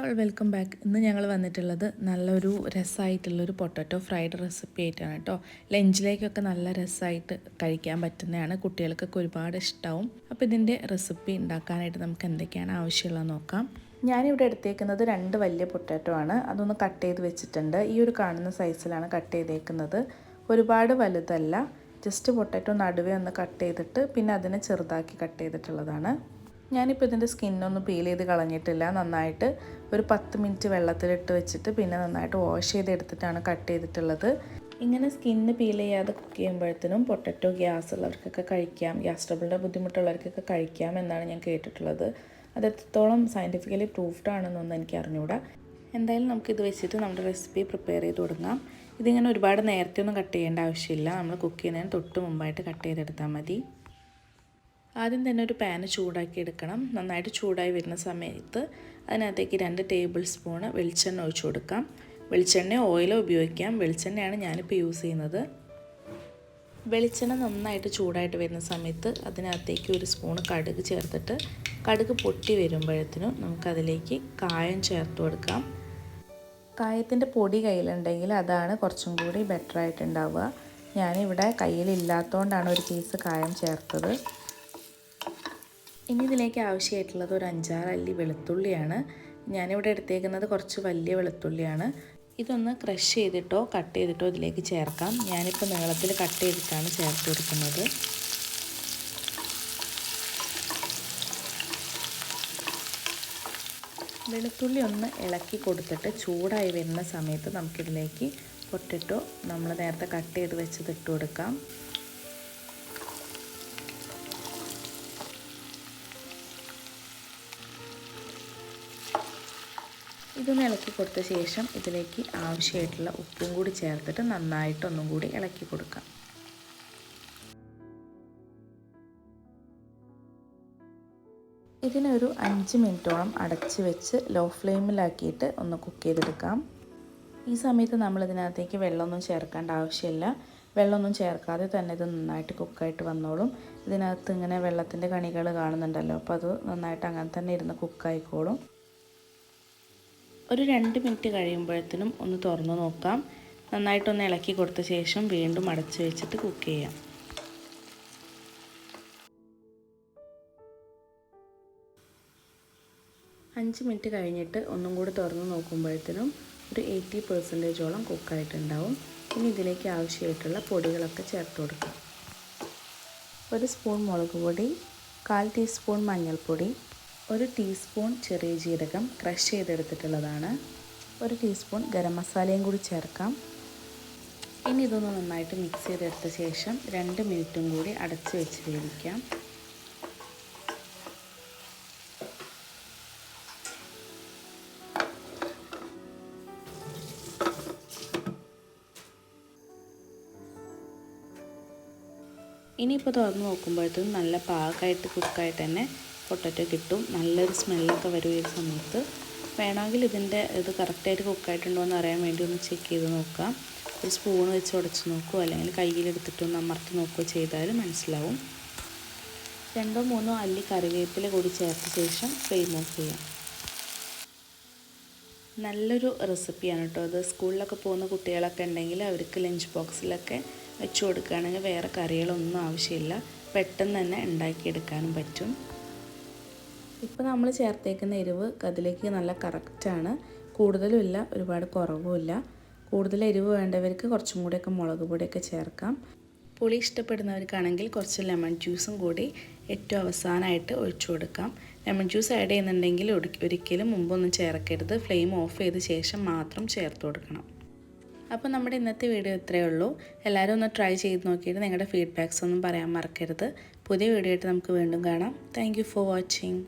All welcome back. ഇന്ന് ഞങ്ങൾ വന്നിട്ടുള്ളത് നല്ലൊരു രസമായിട്ടുള്ളൊരു പൊട്ടറ്റോ ഫ്രൈഡ് റെസിപ്പി ആയിട്ടാണ് കേട്ടോ. ലഞ്ചിലേക്കൊക്കെ നല്ല രസമായിട്ട് കഴിക്കാൻ പറ്റുന്നതാണ്, കുട്ടികൾക്കൊക്കെ ഒരുപാട് ഇഷ്ടമാവും. അപ്പോൾ ഇതിൻ്റെ റെസിപ്പി ഉണ്ടാക്കാനായിട്ട് നമുക്ക് എന്തൊക്കെയാണ് ആവശ്യമുള്ളത് നോക്കാം. ഞാനിവിടെ എടുത്തേക്കുന്നത് 2 വലിയ പൊട്ടാറ്റോ ആണ്. അതൊന്ന് കട്ട് ചെയ്ത് വെച്ചിട്ടുണ്ട്. ഈ ഒരു കാണുന്ന സൈസിലാണ് കട്ട് ചെയ്തേക്കുന്നത്. ഒരുപാട് വലുതല്ല, ജസ്റ്റ് പൊട്ടാറ്റോ നടുവേ ഒന്ന് കട്ട് ചെയ്തിട്ട് പിന്നെ അതിനെ ചെറുതാക്കി കട്ട് ചെയ്തിട്ടുള്ളതാണ്. ഞാനിപ്പോൾ ഇതിൻ്റെ സ്കിന്നൊന്നും പീൽ ചെയ്ത് കളഞ്ഞിട്ടില്ല. നന്നായിട്ട് ഒരു 10 മിനിറ്റ് വെള്ളത്തിലിട്ട് വെച്ചിട്ട് പിന്നെ നന്നായിട്ട് വാഷ് ചെയ്തെടുത്തിട്ടാണ് കട്ട് ചെയ്തിട്ടുള്ളത്. ഇങ്ങനെ സ്കിന്ന് പീൽ ചെയ്യാതെ കുക്ക് ചെയ്യുമ്പോഴത്തേനും പൊട്ടറ്റോ ഗ്യാസ് ഉള്ളവർക്കൊക്കെ കഴിക്കാം, ഗ്യാസ് ട്രബിളിൻ്റെ ബുദ്ധിമുട്ടുള്ളവർക്കൊക്കെ കഴിക്കാം എന്നാണ് ഞാൻ കേട്ടിട്ടുള്ളത്. അത് എത്രത്തോളം സയൻറ്റിഫിക്കലി പ്രൂഫ്ഡ് ആണെന്നൊന്നും എനിക്ക് അറിഞ്ഞുകൂടാ. എന്തായാലും നമുക്കിത് വെച്ചിട്ട് നമ്മുടെ റെസിപ്പി പ്രിപ്പയർ ചെയ്ത് തുടങ്ങാം. ഇതിങ്ങനെ ഒരുപാട് നേരത്തെ ഒന്നും കട്ട് ചെയ്യേണ്ട ആവശ്യമില്ല. നമ്മൾ കുക്ക് ചെയ്യുന്നതിന് തൊട്ട് മുമ്പായിട്ട് കട്ട് ചെയ്തെടുത്താൽ മതി. ആദ്യം തന്നെ ഒരു പാന് ചൂടാക്കി എടുക്കണം. നന്നായിട്ട് ചൂടായി വരുന്ന സമയത്ത് അതിനകത്തേക്ക് 2 ടേബിൾ സ്പൂണ് വെളിച്ചെണ്ണ ഒഴിച്ചു കൊടുക്കാം. വെളിച്ചെണ്ണയോ ഓയിലോ ഉപയോഗിക്കാം. വെളിച്ചെണ്ണയാണ് ഞാനിപ്പോൾ യൂസ് ചെയ്യുന്നത്. വെളിച്ചെണ്ണ നന്നായിട്ട് ചൂടായിട്ട് വരുന്ന സമയത്ത് അതിനകത്തേക്ക് 1 സ്പൂണ് കടുക് ചേർത്തിട്ട് കടുക് പൊട്ടി വരുമ്പോഴത്തേനും നമുക്കതിലേക്ക് കായം ചേർത്ത് കൊടുക്കാം. കായത്തിൻ്റെ പൊടി കയ്യിലുണ്ടെങ്കിൽ അതാണ് കുറച്ചും കൂടി ബെറ്റർ ആയിട്ടുണ്ടാവുക. ഞാനിവിടെ കയ്യിലില്ലാത്തതുകൊണ്ടാണ് ഒരു പീസ് കായം ചേർത്തത്. ഇനി ഇതിലേക്ക് ആവശ്യമായിട്ടുള്ളത് ഒരു 5-6 അല്ലി വെളുത്തുള്ളിയാണ്. ഞാനിവിടെ എടുത്തേക്കുന്നത് കുറച്ച് വലിയ വെളുത്തുള്ളിയാണ്. ഇതൊന്ന് ക്രഷ് ചെയ്തിട്ടോ കട്ട് ചെയ്തിട്ടോ ഇതിലേക്ക് ചേർക്കാം. ഞാനിപ്പോൾ നീളത്തിൽ കട്ട് ചെയ്തിട്ടാണ് ചേർത്ത് കൊടുക്കുന്നത്. വെളുത്തുള്ളി ഒന്ന് ഇളക്കി കൊടുത്തിട്ട് ചൂടായി വരുന്ന സമയത്ത് നമുക്കിതിലേക്ക് പൊട്ടറ്റോ നമ്മൾ നേരത്തെ കട്ട് ചെയ്ത് വെച്ചത് ഇട്ട് കൊടുക്കാം. ഇതൊന്ന് ഇളക്കി കൊടുത്ത ശേഷം ഇതിലേക്ക് ആവശ്യമായിട്ടുള്ള ഉപ്പും കൂടി ചേർത്തിട്ട് നന്നായിട്ടൊന്നും കൂടി ഇളക്കി കൊടുക്കാം. ഇതിനൊരു 5 മിനിറ്റോളം അടച്ച് വെച്ച് ലോ ഫ്ലെയിമിലാക്കിയിട്ട് ഒന്ന് കുക്ക് ചെയ്തെടുക്കാം. ഈ സമയത്ത് നമ്മളിതിനകത്തേക്ക് വെള്ളമൊന്നും ചേർക്കേണ്ട ആവശ്യമില്ല. വെള്ളമൊന്നും ചേർക്കാതെ തന്നെ ഇത് നന്നായിട്ട് കുക്കായിട്ട് വന്നോളും. ഇതിനകത്ത് ഇങ്ങനെ വെള്ളത്തിൻ്റെ കണികൾ കാണുന്നുണ്ടല്ലോ, അപ്പോൾ അത് നന്നായിട്ട് അങ്ങനെ തന്നെ ഇരുന്ന് കുക്കായിക്കോളും. ഒരു 2 മിനിറ്റ് കഴിയുമ്പോഴത്തേനും ഒന്ന് തുറന്ന് നോക്കാം. നന്നായിട്ടൊന്ന് ഇളക്കി കൊടുത്ത ശേഷം വീണ്ടും അടച്ച് വെച്ചിട്ട് കുക്ക് ചെയ്യാം. അഞ്ച് മിനിറ്റ് കഴിഞ്ഞിട്ട് ഒന്നും കൂടി തുറന്ന് നോക്കുമ്പോഴത്തേനും ഒരു 80% കുക്കായിട്ടുണ്ടാവും. ഇനി ഇതിലേക്ക് ആവശ്യമായിട്ടുള്ള പൊടികളൊക്കെ ചേർത്ത് കൊടുക്കാം. 1 സ്പൂൺ മുളക് പൊടി, 1/4 ടീസ്പൂൺ മഞ്ഞൾപ്പൊടി, 1 ടീസ്പൂൺ ചെറിയ ജീരകം ക്രഷ് ചെയ്തെടുത്തിട്ടുള്ളതാണ്, 1 ടീസ്പൂൺ ഗരം മസാലയും കൂടി ചേർക്കാം. ഇനി ഇതൊന്ന് നന്നായിട്ട് മിക്സ് ചെയ്തെടുത്ത ശേഷം 2 മിനിറ്റും കൂടി അടച്ച് വെച്ച് വേവിക്കാം. ഇനിയിപ്പോൾ തുറന്ന് നോക്കുമ്പോഴത്തേക്കും നല്ല പാകമായിട്ട് കുക്കായിട്ട് തന്നെ പൊട്ടറ്റോ കിട്ടും. നല്ലൊരു സ്മെല്ലൊക്കെ വരും ഈ സമയത്ത്. വേണമെങ്കിൽ ഇതിൻ്റെ ഇത് കറക്റ്റായിട്ട് കുക്കായിട്ടുണ്ടോ എന്ന് അറിയാൻ വേണ്ടി ഒന്ന് ചെക്ക് ചെയ്ത് നോക്കാം. ഒരു സ്പൂൺ വെച്ച് ഉടച്ച് നോക്കുകയോ അല്ലെങ്കിൽ കയ്യിലെടുത്തിട്ടൊന്ന് അമർത്തി നോക്കുകയോ ചെയ്താൽ മനസ്സിലാവും. 2-3 അല്ലി കറിവേപ്പില കൂടി ചേർത്ത ശേഷം ഫ്ലെയിം ഓഫ് ചെയ്യാം. നല്ലൊരു റെസിപ്പിയാണ് കേട്ടോ അത്. സ്കൂളിലൊക്കെ പോകുന്ന കുട്ടികളൊക്കെ ഉണ്ടെങ്കിൽ അവർക്ക് ലഞ്ച് ബോക്സിലൊക്കെ വെച്ച് കൊടുക്കുകയാണെങ്കിൽ വേറെ കറികളൊന്നും ആവശ്യമില്ല, പെട്ടെന്ന് തന്നെ ഉണ്ടാക്കിയെടുക്കാനും പറ്റും. ഇപ്പോൾ നമ്മൾ ചേർത്തേക്കുന്ന എരിവ് അതിലേക്ക് നല്ല കറക്റ്റാണ്. കൂടുതലും ഇല്ല, ഒരുപാട് കുറവുമില്ല. കൂടുതൽ എരിവ് വേണ്ടവർക്ക് കുറച്ചും കൂടിയൊക്കെ മുളക് പൊടിയൊക്കെ ചേർക്കാം. പുളി ഇഷ്ടപ്പെടുന്നവർക്കാണെങ്കിൽ കുറച്ച് ലെമൺ ജ്യൂസും കൂടി ഏറ്റവും അവസാനമായിട്ട് ഒഴിച്ചു കൊടുക്കാം. ലെമൺ ജ്യൂസ് ആഡ് ചെയ്യുന്നുണ്ടെങ്കിൽ ഒരിക്കലും മുമ്പൊന്നും ചേർക്കരുത്. ഫ്ലെയിം ഓഫ് ചെയ്ത ശേഷം മാത്രം ചേർത്ത് കൊടുക്കണം. അപ്പോൾ നമ്മുടെ ഇന്നത്തെ വീഡിയോ ഇത്രയേ ഉള്ളൂ. എല്ലാവരും ഒന്ന് ട്രൈ ചെയ്ത് നോക്കിയിട്ട് നിങ്ങളുടെ ഫീഡ്ബാക്സ് ഒന്നും പറയാൻ മറക്കരുത്. പുതിയ വീഡിയോ ആയിട്ട് നമുക്ക് വീണ്ടും കാണാം. Thank you for watching.